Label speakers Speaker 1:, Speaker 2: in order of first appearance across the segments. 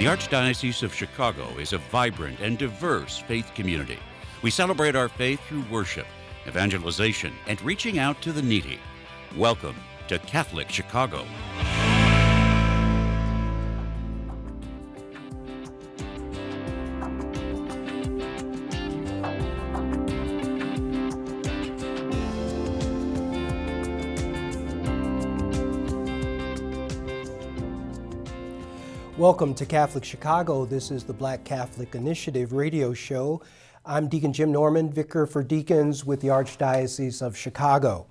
Speaker 1: The Archdiocese of Chicago is a vibrant and diverse faith community. We celebrate our faith through worship, evangelization, and reaching out to the needy. Welcome to Catholic Chicago.
Speaker 2: Welcome to Catholic Chicago. This is the Black Catholic Initiative radio show. I'm Deacon Jim Norman, Vicar for Deacons with the Archdiocese of Chicago.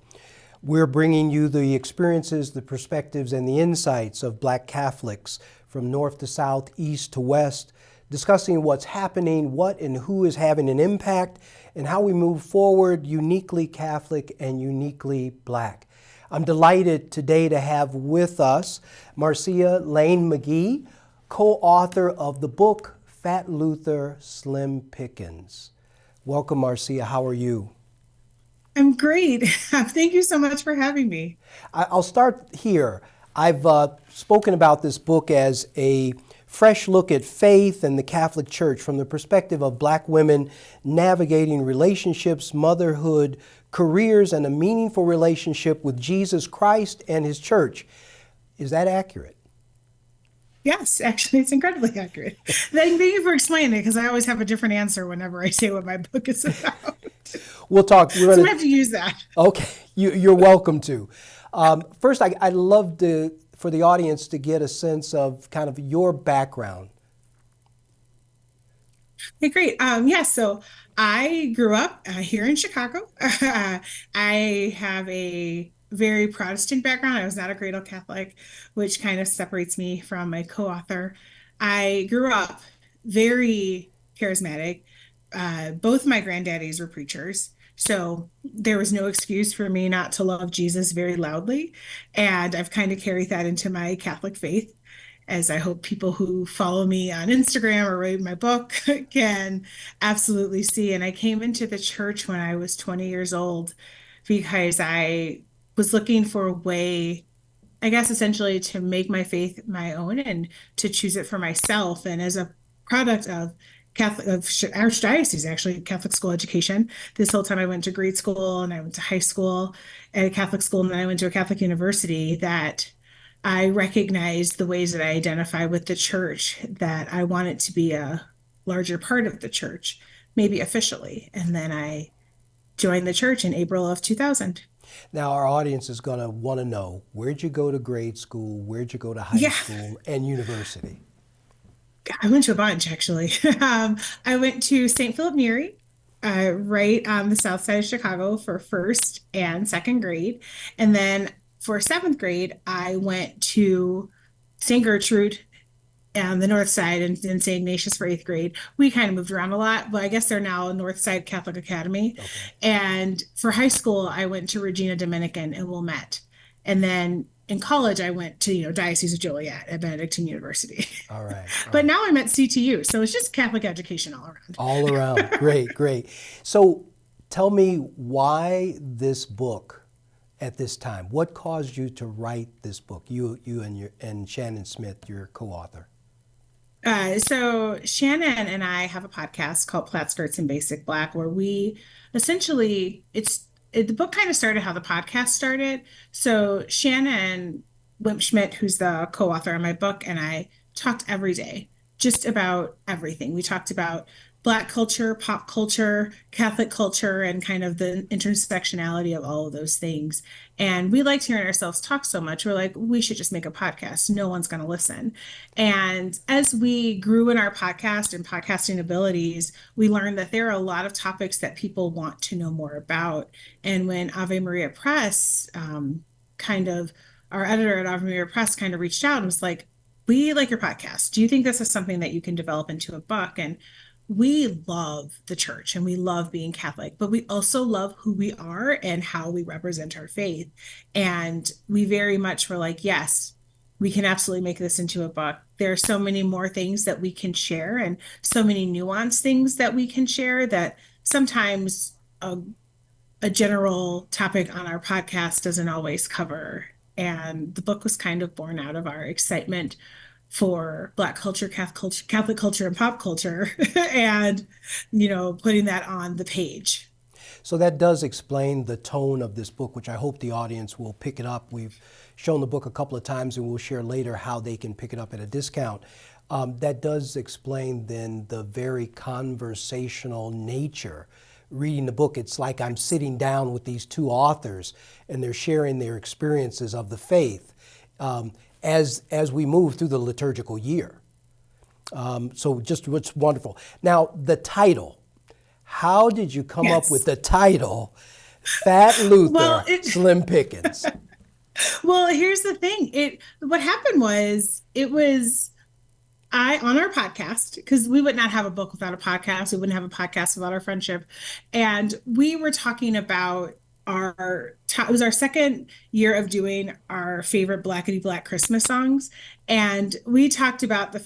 Speaker 2: We're bringing you the experiences, the perspectives, and the insights of Black Catholics from north to south, east to west, discussing what's happening, what and who is having an impact, and how we move forward uniquely Catholic and uniquely Black. I'm delighted today to have with us Marcia Lane McGhee, co-author of the book Fat Luther, Slim Pickins. Welcome, Marcia. How are you?
Speaker 3: I'm great. Thank you so much for having me.
Speaker 2: I'll start here. I've spoken about this book as a fresh look at faith and the Catholic Church from the perspective of Black women navigating relationships, motherhood, careers, and a meaningful relationship with Jesus Christ and His Church. Is that accurate?
Speaker 3: Yes, actually, it's incredibly accurate. Thank you for explaining it, because I always have a different answer whenever I say what my book is about.
Speaker 2: We'll talk.
Speaker 3: So I have to use that.
Speaker 2: Okay, you're welcome to. First, I'd love for the audience to get a sense of kind of your background.
Speaker 3: Okay, great. So I grew up here in Chicago. I have a very Protestant background. I was not a cradle Catholic, which kind of separates me from my co-author. I grew up very charismatic. Both my granddaddies were preachers, so there was no excuse for me not to love Jesus very loudly. And I've kind of carried that into my Catholic faith, as I hope people who follow me on Instagram or read my book can absolutely see. And I came into the church when I was 20 years old because I was looking for a way, I guess, essentially to make my faith my own and to choose it for myself. And as a product of Archdiocese, actually, Catholic school education. This whole time I went to grade school and I went to high school at a Catholic school, and then I went to a Catholic university, that I recognized the ways that I identify with the church, that I wanted to be a larger part of the church, maybe officially. And then I joined the church in April of 2000.
Speaker 2: Now, our audience is going to want to know, where'd you go to grade school? Where'd you go to high school and university?
Speaker 3: I went to a bunch, actually. I went to St. Philip Neri, right on the south side of Chicago, for first and second grade. And then for seventh grade, I went to St. Gertrude on the north side, and St. Ignatius for eighth grade. We kind of moved around a lot, but I guess they're now Northside Catholic Academy. Okay. And for high school, I went to Regina Dominican and Wilmette. And then in college, I went to Diocese of Joliet at Benedictine University.
Speaker 2: All right.
Speaker 3: But now I'm at CTU, so it's just Catholic education all around.
Speaker 2: All around. Great. So tell me, why this book at this time? What caused you to write this book? You and Shannon Smith, your co-author.
Speaker 3: So Shannon and I have a podcast called Plaid Skirts and Basic Black, where we essentially, the book kind of started how the podcast started. So Shannon Schmidt, who's the co-author of my book, and I talked every day just about everything. We talked about Black culture, pop culture, Catholic culture, and kind of the intersectionality of all of those things. And we liked hearing ourselves talk so much. We're like, we should just make a podcast. No one's going to listen. And as we grew in our podcast and podcasting abilities, we learned that there are a lot of topics that people want to know more about. And when Ave Maria Press, our editor at Ave Maria Press kind of reached out and was like, we like your podcast. Do you think this is something that you can develop into a book? And we love the church and we love being Catholic, but we also love who we are and how we represent our faith. And we very much were like, yes, we can absolutely make this into a book. There are so many more things that we can share and so many nuanced things that we can share that sometimes a general topic on our podcast doesn't always cover. And the book was kind of born out of our excitement for Black culture, Catholic culture, and pop culture, and putting that on the page.
Speaker 2: So that does explain the tone of this book, which I hope the audience will pick it up. We've shown the book a couple of times, and we'll share later how they can pick it up at a discount. That does explain then the very conversational nature. Reading the book, it's like I'm sitting down with these two authors, and they're sharing their experiences of the faith as we move through the liturgical year. So just what's wonderful. Now, the title. How did you come up with the title, Fat Luther, Slim Pickins?
Speaker 3: Well, here's the thing. What happened was on our podcast, because we would not have a book without a podcast. We wouldn't have a podcast without our friendship. And we were talking about it was our second year of doing our favorite Blackity Black Christmas songs. And we talked about the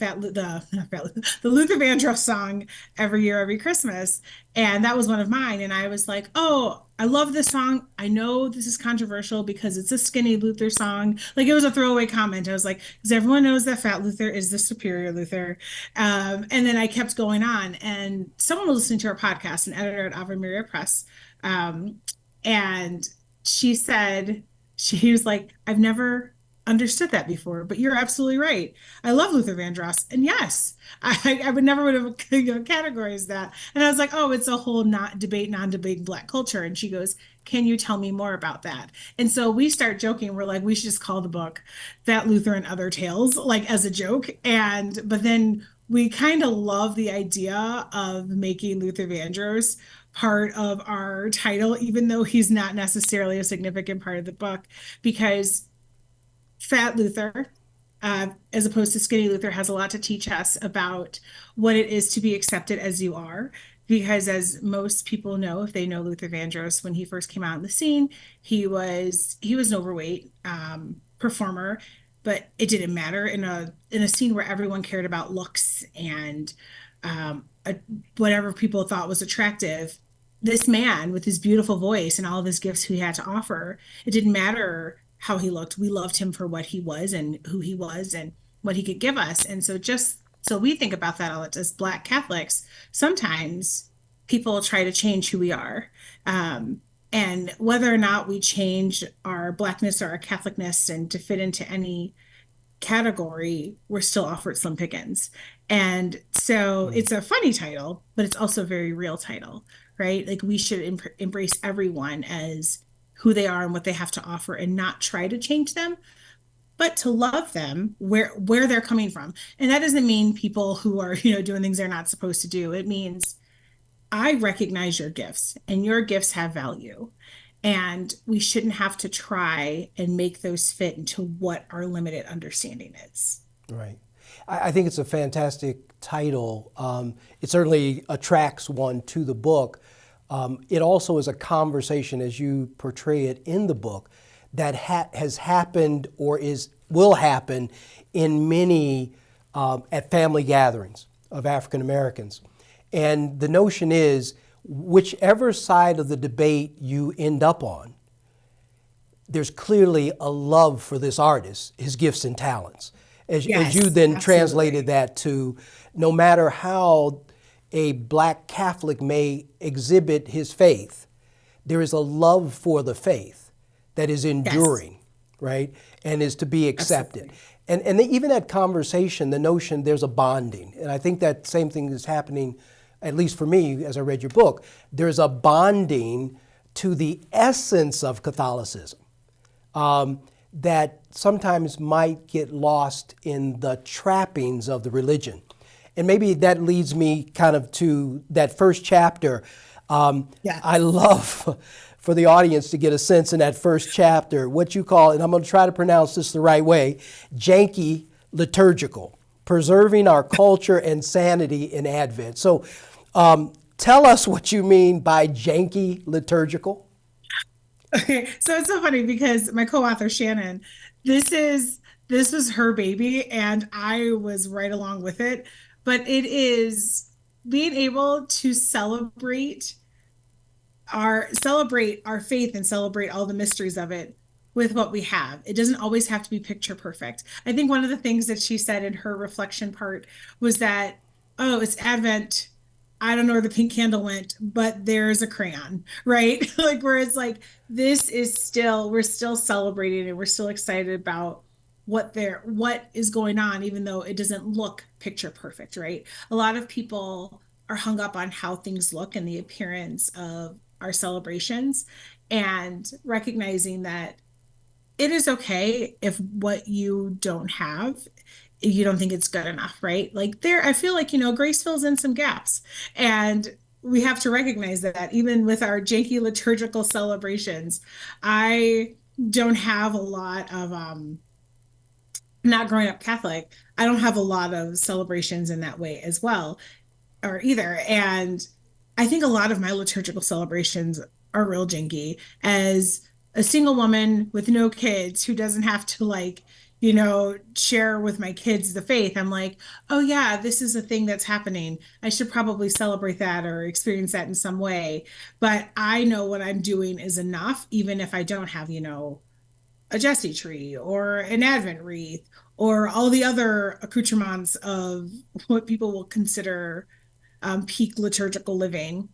Speaker 3: Luther Vandross song every year, every Christmas. And that was one of mine. And I was like, oh, I love this song. I know this is controversial because it's a skinny Luther song. Like, it was a throwaway comment. I was like, because everyone knows that Fat Luther is the superior Luther. And then I kept going on. And someone was listening to our podcast, an editor at Ave Maria Press. And she was like, I've never understood that before, but you're absolutely right. I love Luther Vandross. And yes, I would never would have categorized that. And I was like, oh, it's a whole non-debate Black culture. And she goes, can you tell me more about that? And so we start joking. We're like, we should just call the book That Luther and Other Tales, like, as a joke. But then we kind of love the idea of making Luther Vandross part of our title, even though he's not necessarily a significant part of the book, because Fat Luther, as opposed to Skinny Luther, has a lot to teach us about what it is to be accepted as you are. Because as most people know, if they know Luther Vandross, when he first came out in the scene, he was an overweight performer, but it didn't matter in a scene where everyone cared about looks and whatever people thought was attractive. This man with his beautiful voice and all of his gifts he had to offer, it didn't matter how he looked. We loved him for what he was and who he was and what he could give us. And so just so we think about that as Black Catholics, sometimes people try to change who we are. And whether or not we change our Blackness or our Catholicness and to fit into any category, we're still offered slim pickings. And so it's a funny title, but it's also a very real title, right? Like, we should embrace everyone as who they are and what they have to offer and not try to change them, but to love them where they're coming from. And that doesn't mean people who are, doing things they're not supposed to do. It means I recognize your gifts and your gifts have value. And we shouldn't have to try and make those fit into what our limited understanding is.
Speaker 2: Right. I think it's a fantastic title. It certainly attracts one to the book. It also is a conversation, as you portray it in the book, that has happened or will happen in many at family gatherings of African Americans. And the notion is, whichever side of the debate you end up on, there's clearly a love for this artist, his gifts and talents. As you then absolutely translated that to, no matter how a Black Catholic may exhibit his faith, there is a love for the faith that is enduring, right? And is to be accepted. And even that conversation, the notion there's a bonding. And I think that same thing is happening, at least for me, as I read your book. There's a bonding to the essence of Catholicism that sometimes might get lost in the trappings of the religion. And maybe that leads me kind of to that first chapter. I love for the audience to get a sense in that first chapter, what you call, and I'm going to try to pronounce this the right way, janky liturgical, preserving our culture and sanity in Advent. So tell us what you mean by janky liturgical.
Speaker 3: Okay, so it's so funny because my co-author Shannon, this was her baby, and I was right along with it. But it is being able to celebrate our faith and celebrate all the mysteries of it with what we have. It doesn't always have to be picture perfect. I think one of the things that she said in her reflection part was that, oh, it's Advent. I don't know where the pink candle went, but there's a crayon, right? Like where it's like, we're still celebrating and we're still excited about what is going on, even though it doesn't look picture perfect, right? A lot of people are hung up on how things look and the appearance of our celebrations, and recognizing that it is okay if what you don't have, you don't think it's good enough, right? Like I feel like, grace fills in some gaps. And we have to recognize that even with our janky liturgical celebrations, I don't have a lot of, not growing up Catholic, I don't have a lot of celebrations in that way as well, or either. And I think a lot of my liturgical celebrations are real janky. As a single woman with no kids who doesn't have to share with my kids the faith, I'm like, oh yeah, this is a thing that's happening. I should probably celebrate that or experience that in some way. But I know what I'm doing is enough, even if I don't have, a Jesse tree or an Advent wreath or all the other accoutrements of what people will consider peak liturgical living.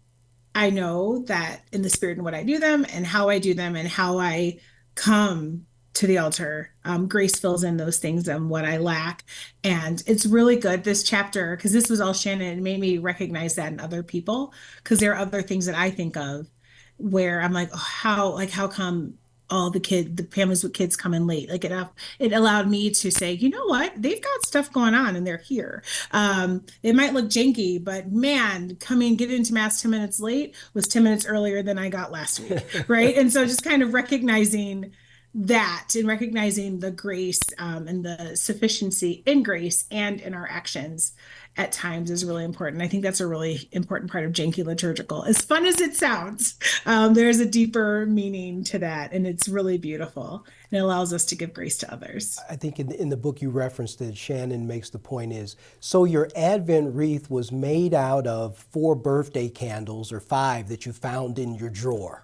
Speaker 3: I know that in the spirit and what I do them and how I do them and how I come to the altar, grace fills in those things and what I lack. And it's really good, this chapter, because this was all Shannon, it made me recognize that in other people, because there are other things that I think of where I'm like, oh, how come all the families with kids come in late? Like it allowed me to say, you know what, they've got stuff going on and they're here. It might look janky, but man, get into mass 10 minutes late was 10 minutes earlier than I got last week, right? And so just kind of recognizing that and recognizing the grace and the sufficiency in grace and in our actions at times is really important. I think that's a really important part of janky liturgical. As fun as it sounds, there's a deeper meaning to that, and it's really beautiful. And it allows us to give grace to others.
Speaker 2: I think in the book you referenced that Shannon makes the point is, so your Advent wreath was made out of 4 birthday candles or 5 that you found in your drawer.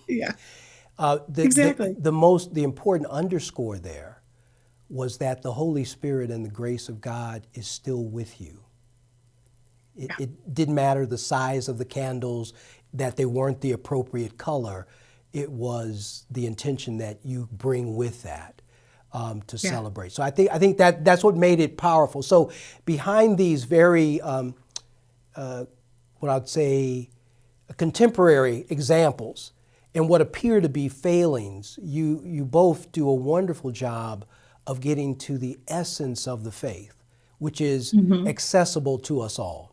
Speaker 3: Yeah.
Speaker 2: Exactly. The important underscore there was that the Holy Spirit and the grace of God is still with you. It didn't matter the size of the candles, that they weren't the appropriate color. It was the intention that you bring with that to celebrate. So I think that's what made it powerful. So behind these very, what I'd say, contemporary examples, and what appear to be failings, you both do a wonderful job of getting to the essence of the faith, which is accessible to us all.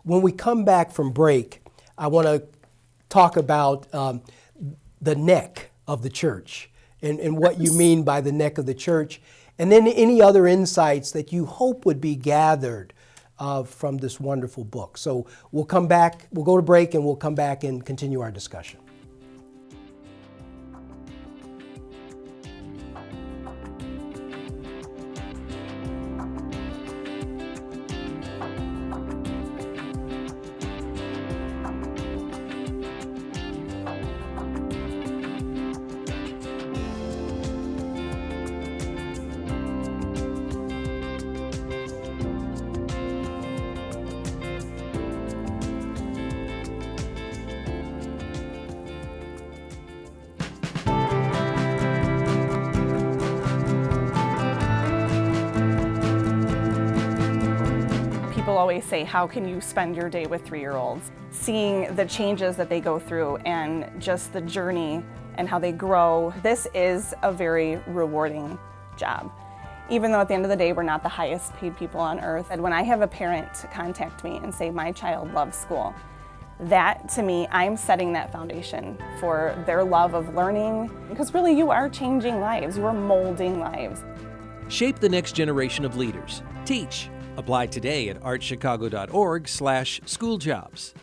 Speaker 2: When we come back from break, I want to talk about the neck of the church and what you mean by the neck of the church, and then any other insights that you hope would be gathered from this wonderful book. So we'll come back, we'll go to break, and we'll come back and continue our discussion.
Speaker 4: People always say, how can you spend your day with 3-year-olds? Seeing the changes that they go through and just the journey and how they grow, this is a very rewarding job. Even though at the end of the day, we're not the highest paid people on earth. And when I have a parent contact me and say, my child loves school, that to me, I'm setting that foundation for their love of learning, because really you are changing lives, you are molding lives.
Speaker 5: Shape the next generation of leaders. Teach. Apply today at archchicago.org/schooljobs.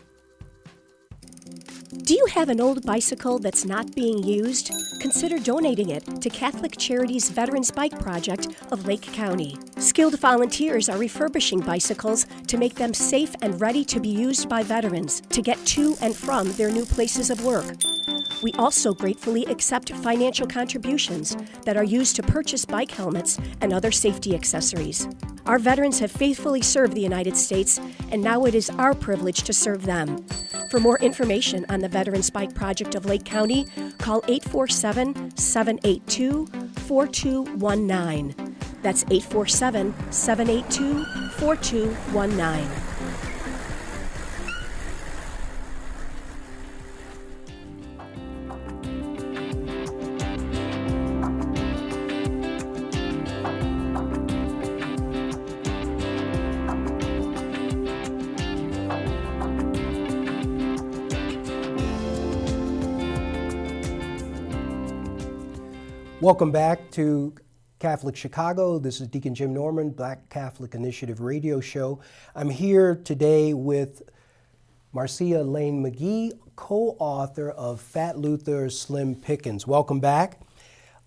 Speaker 6: Do you have an old bicycle that's not being used? Consider donating it to Catholic Charities Veterans Bike Project of Lake County. Skilled volunteers are refurbishing bicycles to make them safe and ready to be used by veterans to get to and from their new places of work. We also gratefully accept financial contributions that are used to purchase bike helmets and other safety accessories. Our veterans have faithfully served the United States, and now it is our privilege to serve them. For more information on the Veterans Bike Project of Lake County, call 847-782-4219. That's 847-782-4219.
Speaker 2: Welcome back to Catholic Chicago. This is Deacon Jim Norman, Black Catholic Initiative radio show. I'm here today with Marcia Lane McGhee, co-author of Fat Luther, Slim Pickins. Welcome back.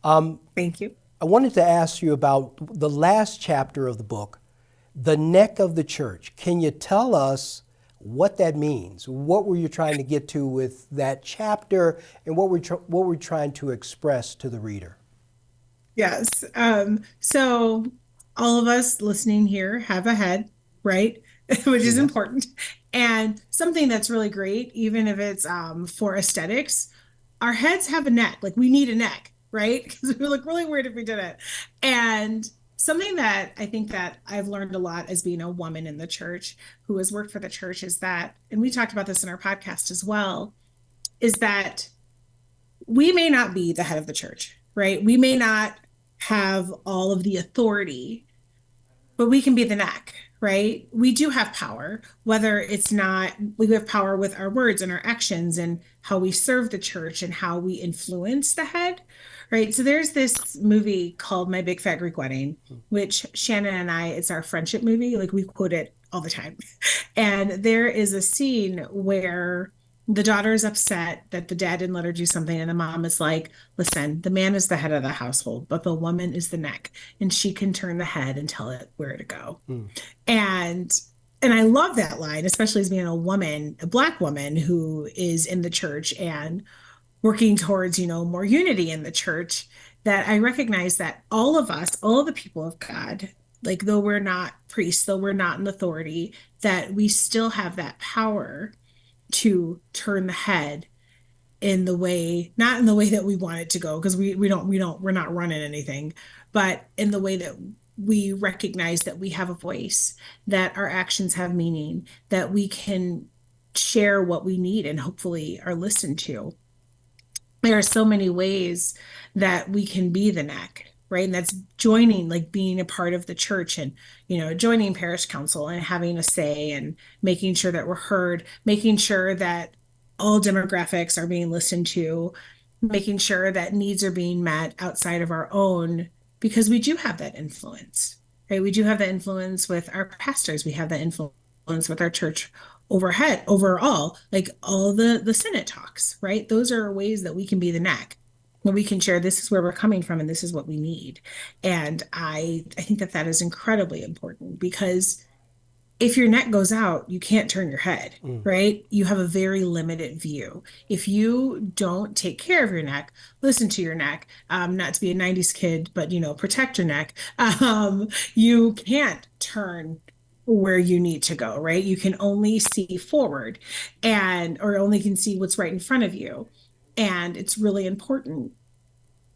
Speaker 3: Thank you.
Speaker 2: I wanted to ask you about the last chapter of the book, The Neck of the Church. Can you tell us what that means? What were you trying to get to with that chapter, and what were we trying to express to the reader?
Speaker 3: Yes. So all of us listening here have a head, right? Which is important. And something that's really great, even if it's for aesthetics, our heads have a neck. Like, we need a neck, right? Because we look really weird if we didn't. And something that I think that I've learned a lot as being a woman in the church who has worked for the church is that, and we talked about this in our podcast as well, is that we may not be the head of the church, right? We may not have all of the authority, but we can be the neck, right? We do have power, whether it's not, we have power with our words and our actions and how we serve the church and how we influence the head, right? So there's this movie called My Big Fat Greek Wedding, which Shannon and I, it's our friendship movie. Like, we quote it all the time. And there is a scene where the daughter is upset that the dad didn't let her do something, and the mom is like, listen, the man is the head of the household, but the woman is the neck, and she can turn the head and tell it where to go. And I love that line, especially as being a woman, a Black woman who is in the church and working towards, more unity in the church, that I recognize that all of us, all of the people of God, like, though we're not priests, though we're not in authority, that we still have that power to turn the head in the way, not in the way that we want it to go, because we're not running anything, but in the way that we recognize that we have a voice, that our actions have meaning, that we can share what we need and hopefully are listened to. There are so many ways that we can be the neck, right? And that's joining, like being a part of the church and, joining parish council and having a say and making sure that we're heard, making sure that all demographics are being listened to, making sure that needs are being met outside of our own, because we do have that influence, right? We do have that influence with our pastors. We have that influence with our church overall, like all the synod talks, right? Those are ways that we can be the neck, when we can share, this is where we're coming from and this is what we need. And I think that is incredibly important, because if your neck goes out, you can't turn your head, right? You have a very limited view. If you don't take care of your neck, listen to your neck, not to be a 90s kid, but, protect your neck, you can't turn where you need to go, right? You can only see forward or only can see what's right in front of you. And it's really important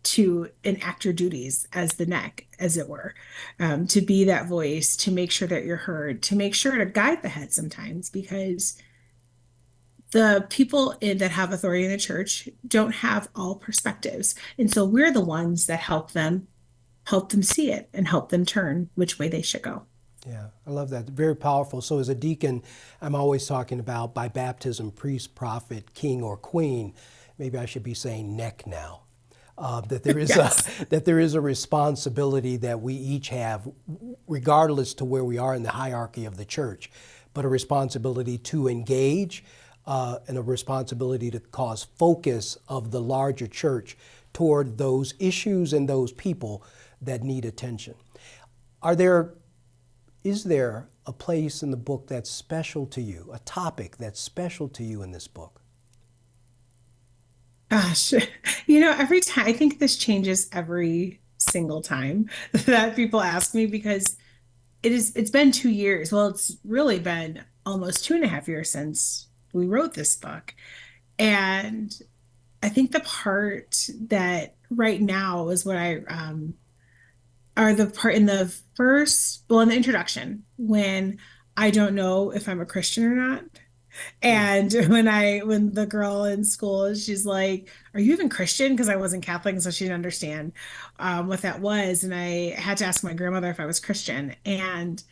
Speaker 3: to enact your duties as the neck, as it were, to be that voice, to make sure that you're heard, to make sure to guide the head sometimes, because the people that have authority in the church don't have all perspectives. And so we're the ones that help them see it and help them turn which way they should go.
Speaker 2: Yeah, I love that. Very powerful. So as a deacon, I'm always talking about by baptism, priest, prophet, king, or queen. Maybe I should be saying neck now. That there is that there is a responsibility that we each have, regardless to where we are in the hierarchy of the church, but a responsibility to engage and a responsibility to cause focus of the larger church toward those issues and those people that need attention. Is there a place in the book that's special to you, a topic that's special to you in this book?
Speaker 3: Gosh, every time I think this changes every single time that people ask me because it's been 2 years. Well, it's really been almost 2.5 years since we wrote this book. And I think the part that right now is what I are the part in the first, well, in the introduction, when I don't know if I'm a Christian or not.
Speaker 2: Mm.
Speaker 3: And when the girl in school, she's like, "Are you even Christian?" Because I wasn't Catholic, and so she didn't understand what that was. And I had to ask my grandmother if I was Christian. And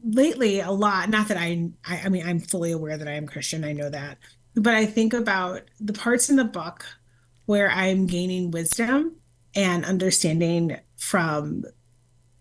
Speaker 3: lately, a lot, not that I mean, I'm fully aware that I am Christian. I know that, but I think about the parts in the book where I'm gaining wisdom and understanding from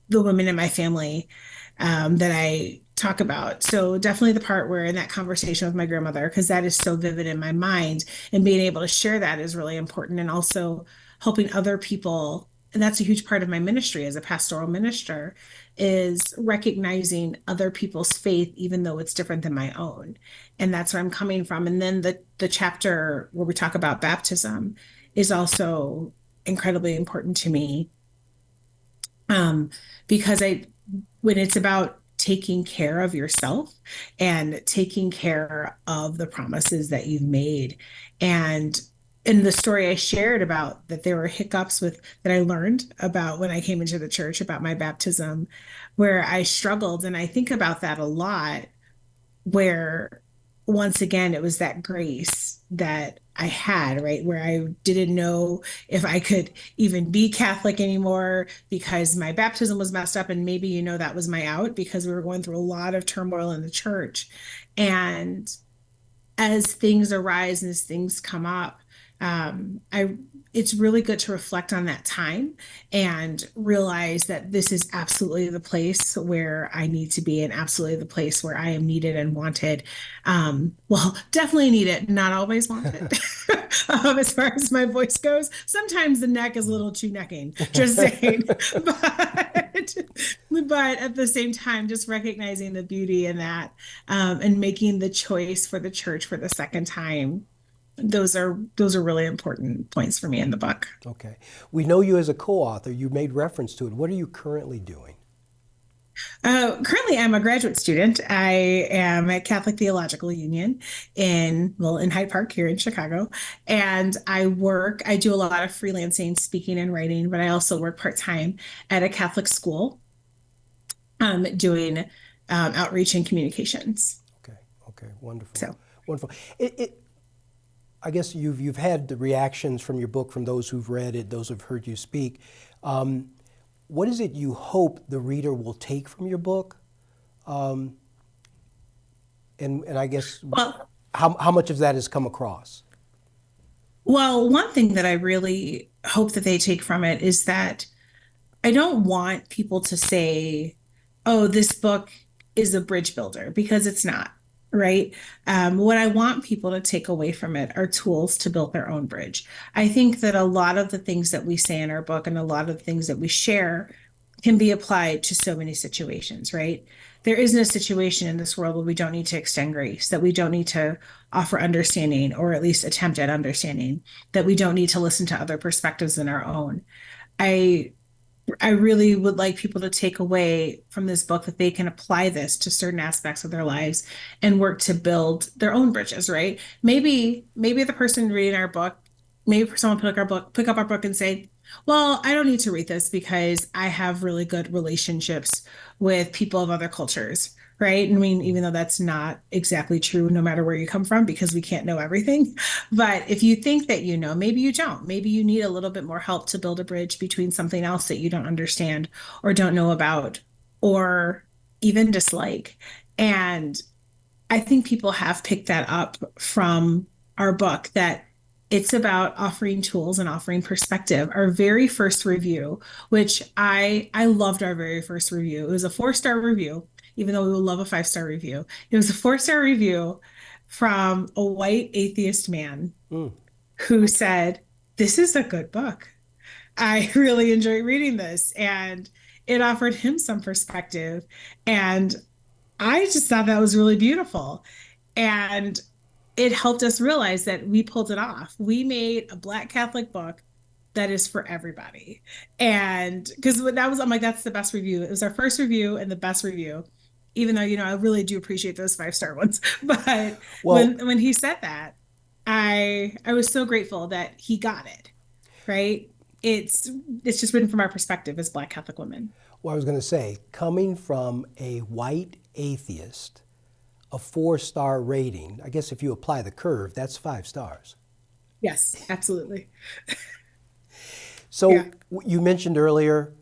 Speaker 3: the women in my family that I talk about. So definitely the part where in that conversation with my grandmother, because that is so vivid in my mind, and being able to share that is really important. And also helping other people. And that's a huge part of my ministry as a pastoral minister is recognizing other people's faith, even though it's different than my own. And that's where I'm coming from. And then the chapter where we talk about baptism is also incredibly important to me because when it's about taking care of yourself and taking care of the promises that you've made. And in the story I shared about that there were hiccups with that I learned about when I came into the church about my baptism, where I struggled. And I think about that a lot where once again it was that grace that I had, right? Where I didn't know if I could even be Catholic anymore because my baptism was messed up. And maybe, that was my out because we were going through a lot of turmoil in the church. And as things arise and as things come up, I it's really good to reflect on that time and realize that this is absolutely the place where I need to be and absolutely the place where I am needed and wanted. Well, definitely needed, not always wanted. As far as my voice goes, sometimes the neck is a little too necking, just saying. But at the same time, just recognizing the beauty in that and making the choice for the church for the second time. Those are really important points for me in the book.
Speaker 2: Okay. We know you as a co-author. You made reference to it. What are you currently doing?
Speaker 3: Currently, I'm a graduate student. I am at Catholic Theological Union in Hyde Park here in Chicago, and I do a lot of freelancing, speaking and writing, but I also work part-time at a Catholic school, doing outreach and communications.
Speaker 2: Okay. Okay. Wonderful.
Speaker 3: So.
Speaker 2: Wonderful. I guess you've had the reactions from your book from those who've read it, those who've heard you speak. What is it you hope the reader will take from your book? And I guess how much of that has come across?
Speaker 3: Well, one thing that I really hope that they take from it is that I don't want people to say, "Oh, this book is a bridge builder," because it's not, right? What I want people to take away from it are tools to build their own bridge. I think that a lot of the things that we say in our book and a lot of the things that we share can be applied to so many situations, right? There isn't a situation in this world where we don't need to extend grace, that we don't need to offer understanding or at least attempt at understanding, that we don't need to listen to other perspectives than our own. I I really would like people to take away from this book that they can apply this to certain aspects of their lives and work to build their own bridges, right? Maybe the person reading our book, maybe someone pick up our book and say, well, I don't need to read this because I have really good relationships with people of other cultures, right? I mean, even though that's not exactly true, no matter where you come from, because we can't know everything. But if you think that you know, maybe you don't. Maybe you need a little bit more help to build a bridge between something else that you don't understand or don't know about or even dislike. And I think people have picked that up from our book that it's about offering tools and offering perspective. Our very first review, which I loved our very first review. It was a 4-star review, even though we would love a 5-star review. It was a 4-star review from a white atheist man who said, "This is a good book. I really enjoy reading this." And it offered him some perspective. And I just thought that was really beautiful. And it helped us realize that we pulled it off. We made a Black Catholic book that is for everybody. And because that was, I'm like, that's the best review. It was our first review and the best review, even though, I really do appreciate those 5-star ones. But when he said that, I was so grateful that he got it, right? It's just written from our perspective as Black Catholic women.
Speaker 2: Well, I was going to say, coming from a white atheist, a 4-star rating, I guess if you apply the curve, that's 5 stars.
Speaker 3: Yes, absolutely.
Speaker 2: So
Speaker 3: Yeah.
Speaker 2: you mentioned earlier,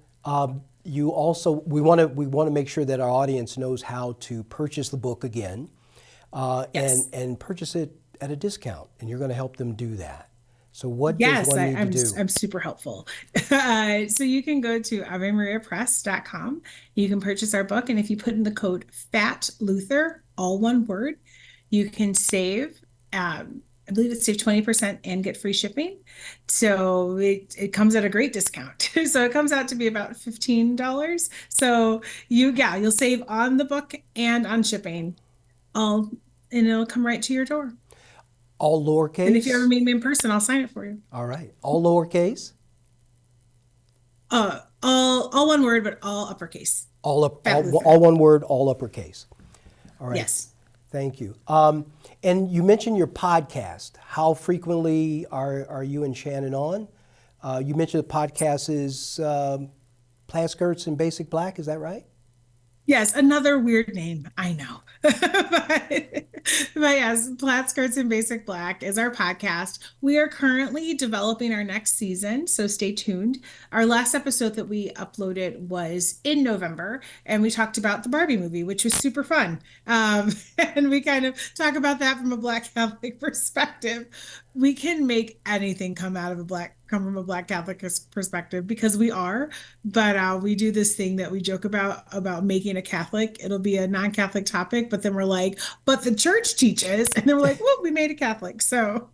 Speaker 2: you also, we want to make sure that our audience knows how to purchase the book again,
Speaker 3: Yes.
Speaker 2: and purchase it at a discount, and you're going to help them do that. So what
Speaker 3: Yes,
Speaker 2: does one need to do?
Speaker 3: I'm super helpful. So you can go to avemariapress.com. You can purchase our book, and if you put in the code FATLuther, all one word, you can save. I believe it's save 20% and get free shipping. So it comes at a great discount. So it comes out to be about $15. So you'll save on the book and on shipping, and it'll come right to your door.
Speaker 2: All lowercase?
Speaker 3: And if you ever meet me in person, I'll sign it for you.
Speaker 2: All right. All lowercase?
Speaker 3: All one word, but all uppercase.
Speaker 2: All one word, all uppercase. All right.
Speaker 3: Yes.
Speaker 2: Thank you. And you mentioned your podcast. How frequently are you and Shannon on? You mentioned the podcast is Plaid Skirts and Basic Black. Is that right?
Speaker 3: Yes, another weird name, I know. but yes, Plaid Skirts and Basic Black is our podcast. We are currently developing our next season, so stay tuned. Our last episode that we uploaded was in November, and we talked about the Barbie movie, which was super fun. And we kind of talk about that from a Black Catholic perspective. We can make anything come from a Black Catholic perspective because we are, but we do this thing that we joke about making a Catholic. It'll be a non-Catholic topic, but then we're like, but the church teaches, and then we're like, well, we made a Catholic. So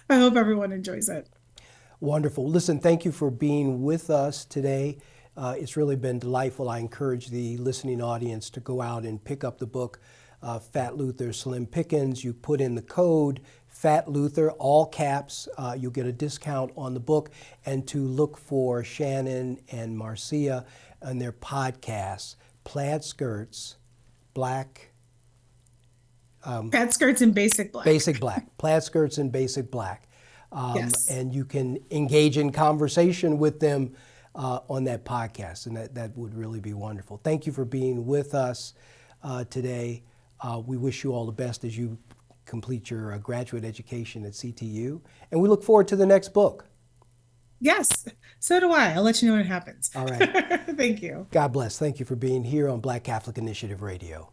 Speaker 3: I hope everyone enjoys it.
Speaker 2: Wonderful. Listen, thank you for being with us today. It's really been delightful. I encourage the listening audience to go out and pick up the book, Fat Luther, Slim Pickins. You put in the code Fat Luther, all caps, you'll get a discount on the book, and to look for Shannon and Marcia and their podcasts, Plaid Skirts, Black.
Speaker 3: Plaid Skirts and Basic Black.
Speaker 2: Basic Black, Plaid Skirts and Basic Black.
Speaker 3: Yes.
Speaker 2: And you can engage in conversation with them on that podcast, and that would really be wonderful. Thank you for being with us today. We wish you all the best as you complete your graduate education at CTU, and we look forward to the next book.
Speaker 3: Yes, so do I. I'll let you know when it happens.
Speaker 2: All right.
Speaker 3: Thank you.
Speaker 2: God bless. Thank you for being here on Black Catholic Initiative Radio.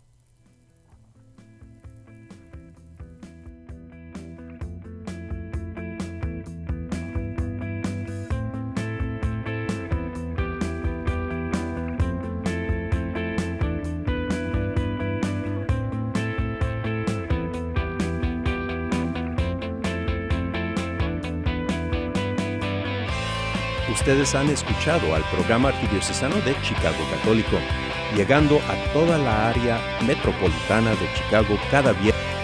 Speaker 5: Ustedes han escuchado al programa arquidiocesano de Chicago Católico, llegando a toda la área metropolitana de Chicago cada viernes.